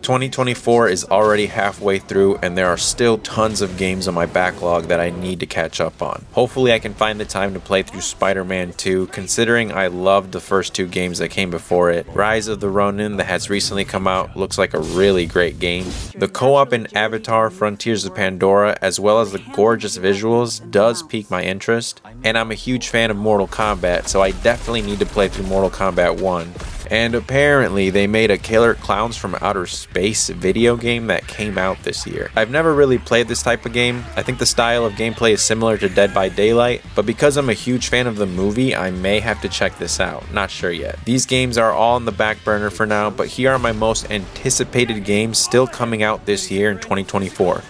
2024 is already halfway through and there are still tons of games on my backlog that I need to catch up on. Hopefully I can find the time to play through Spider-Man 2, considering I loved the first two games that came before it. Rise of the Ronin that has recently come out looks like a really great game. The co-op in Avatar Frontiers of Pandora, as well as the gorgeous visuals, does pique my interest. And I'm a huge fan of Mortal Kombat, so I definitely need to play through Mortal Kombat 1. And apparently they made a Killer Clowns from Outer Space video game that came out this year. I've never really played this type of game. I think the style of gameplay is similar to Dead by Daylight, but because I'm a huge fan of the movie, I may have to check this out. Not sure yet. These games are all on the back burner for now, but here are my most anticipated games still coming out this year in 2024.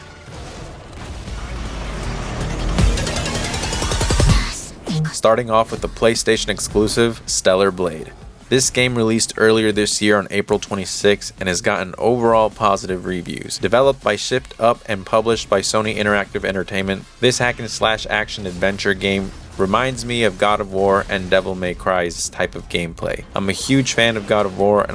Starting off with the PlayStation exclusive, Stellar Blade. This game released earlier this year on April 26 and has gotten overall positive reviews. Developed by Shift Up and published by Sony Interactive Entertainment, this hack and slash action adventure game reminds me of God of War and Devil May Cry's type of gameplay. I'm a huge fan of God of War and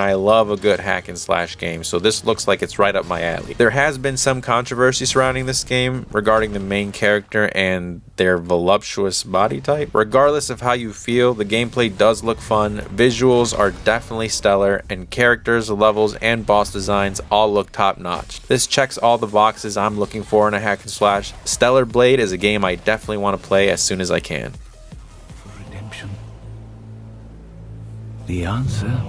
I love a good hack and slash game, so this looks like it's right up my alley. There has been some controversy surrounding this game regarding the main character and their voluptuous body type. Regardless of how you feel, the gameplay does look fun, visuals are definitely stellar, and characters, levels, and boss designs all look top notch. This checks all the boxes I'm looking for in a hack and slash. Stellar Blade is a game I definitely want to play as soon as I can. Redemption. The answer,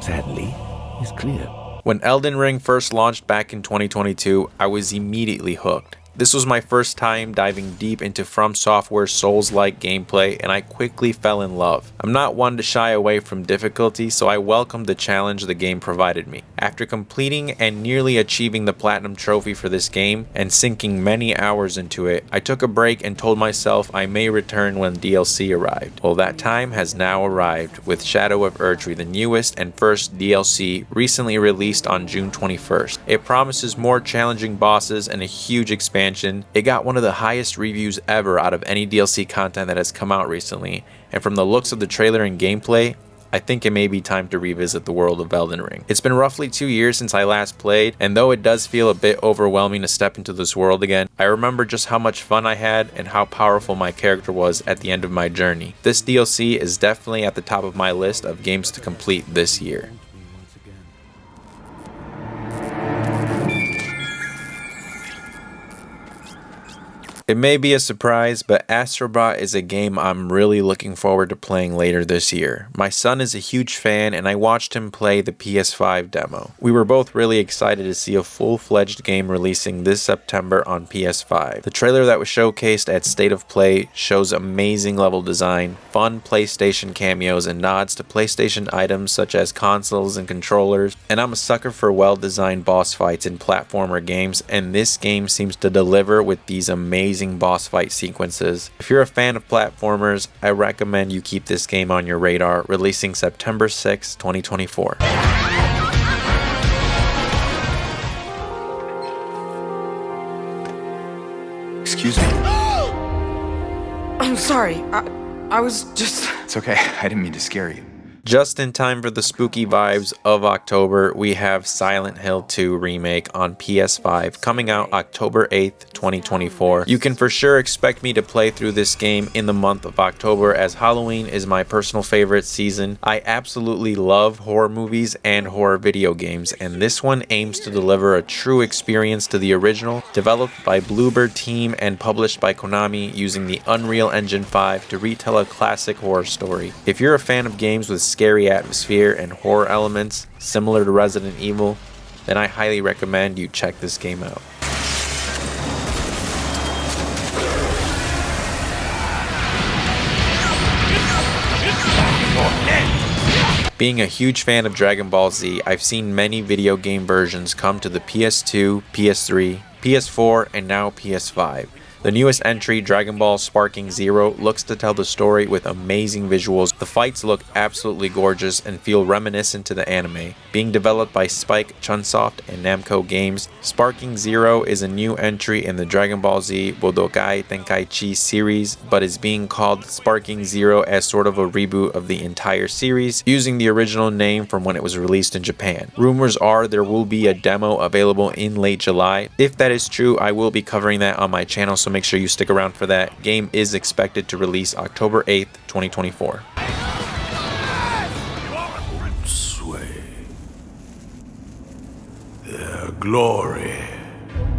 sadly, is clear. When Elden Ring first launched back in 2022, I was immediately hooked. This was my first time diving deep into From Software's Souls-like gameplay, and I quickly fell in love. I'm not one to shy away from difficulty, so I welcomed the challenge the game provided me. After completing and nearly achieving the Platinum Trophy for this game, and sinking many hours into it, I took a break and told myself I may return when DLC arrived. Well, that time has now arrived, with Shadow of Erdtree, the newest and first DLC, recently released on June 21st. It promises more challenging bosses and a huge expansion. It got one of the highest reviews ever out of any DLC content that has come out recently, and from the looks of the trailer and gameplay, I think it may be time to revisit the world of Elden Ring. It's been roughly 2 years since I last played, and though it does feel a bit overwhelming to step into this world again, I remember just how much fun I had and how powerful my character was at the end of my journey. This DLC is definitely at the top of my list of games to complete this year. It may be a surprise, but Astro Bot is a game I'm really looking forward to playing later this year. My son is a huge fan and I watched him play the PS5 demo. We were both really excited to see a full-fledged game releasing this September on PS5. The trailer that was showcased at State of Play shows amazing level design, fun PlayStation cameos, and nods to PlayStation items such as consoles and controllers, and I'm a sucker for well-designed boss fights in platformer games, and this game seems to deliver with these amazing boss fight sequences. If you're a fan of platformers, I recommend you keep this game on your radar, releasing September 6, 2024. Excuse me. I'm sorry. I was just... It's okay. I didn't mean to scare you. Just in time for the spooky vibes of October, we have Silent Hill 2 Remake on PS5 coming out October 8th, 2024. You can for sure expect me to play through this game in the month of October, as Halloween is my personal favorite season. I absolutely love horror movies and horror video games, and this one aims to deliver a true experience to the original, developed by Bluebird Team and published by Konami using the Unreal Engine 5 to retell a classic horror story. If you're a fan of games with scary atmosphere and horror elements similar to Resident Evil, then I highly recommend you check this game out. Being a huge fan of Dragon Ball Z, I've seen many video game versions come to the PS2, PS3, PS4, and now PS5. The newest entry, Dragon Ball Sparking Zero, looks to tell the story with amazing visuals. The fights look absolutely gorgeous and feel reminiscent to the anime. Being developed by Spike, Chunsoft, and Namco Games, Sparking Zero is a new entry in the Dragon Ball Z Budokai Tenkaichi series, but is being called Sparking Zero as sort of a reboot of the entire series, using the original name from when it was released in Japan. Rumors are there will be a demo available in late July. If that is true, I will be covering that on my channel, so make sure you stick around for that. Game is expected to release October 8th, 2024. Sway. Their glory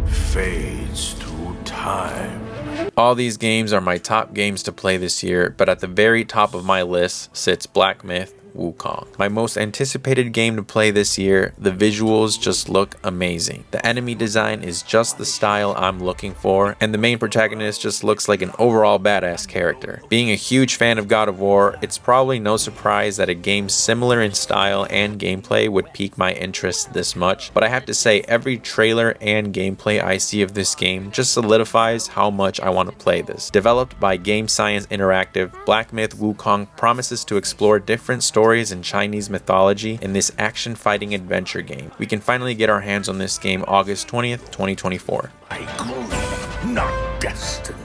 fades to time. All these games are my top games to play this year, but at the very top of my list sits Black Myth: WuKong. My most anticipated game to play this year. The visuals just look amazing. The enemy design is just the style I'm looking for, and the main protagonist just looks like an overall badass character. Being a huge fan of God of War, it's probably no surprise that a game similar in style and gameplay would pique my interest this much, but I have to say every trailer and gameplay I see of this game just solidifies how much I want to play this. Developed by Game Science Interactive, Black Myth: WuKong promises to explore different stories in Chinese mythology in this action fighting adventure game. We can finally get our hands on this game August 20th, 2024. Glory, not destiny.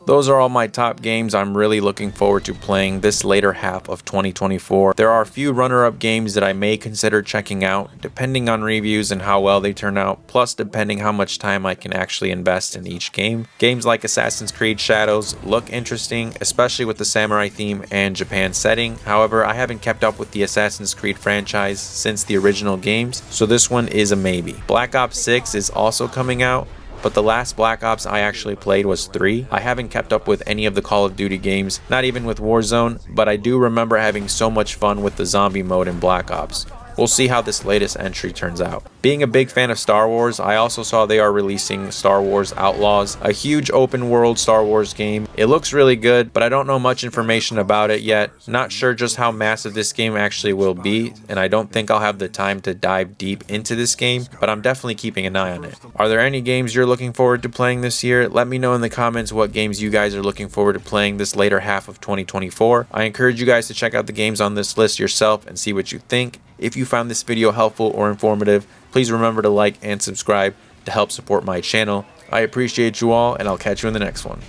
Those are all my top games I'm really looking forward to playing this later half of 2024. There are a few runner-up games that I may consider checking out, depending on reviews and how well they turn out, plus depending how much time I can actually invest in each game. Games like Assassin's Creed Shadows look interesting, especially with the samurai theme and Japan setting. However, I haven't kept up with the Assassin's Creed franchise since the original games, so this one is a maybe. Black Ops 6 is also coming out, but the last Black Ops I actually played was 3. I haven't kept up with any of the Call of Duty games, not even with Warzone, but I do remember having so much fun with the zombie mode in Black Ops. We'll see how this latest entry turns out. Being a big fan of Star Wars, I also saw they are releasing Star Wars Outlaws, a huge open world Star Wars game. It looks really good, but I don't know much information about it yet. Not sure just how massive this game actually will be, and I don't think I'll have the time to dive deep into this game, but I'm definitely keeping an eye on it. Are there any games you're looking forward to playing this year? Let me know in the comments what games you guys are looking forward to playing this later half of 2024. I encourage you guys to check out the games on this list yourself and see what you think. If you found this video helpful or informative, please remember to like and subscribe to help support my channel. I appreciate you all, and I'll catch you in the next one.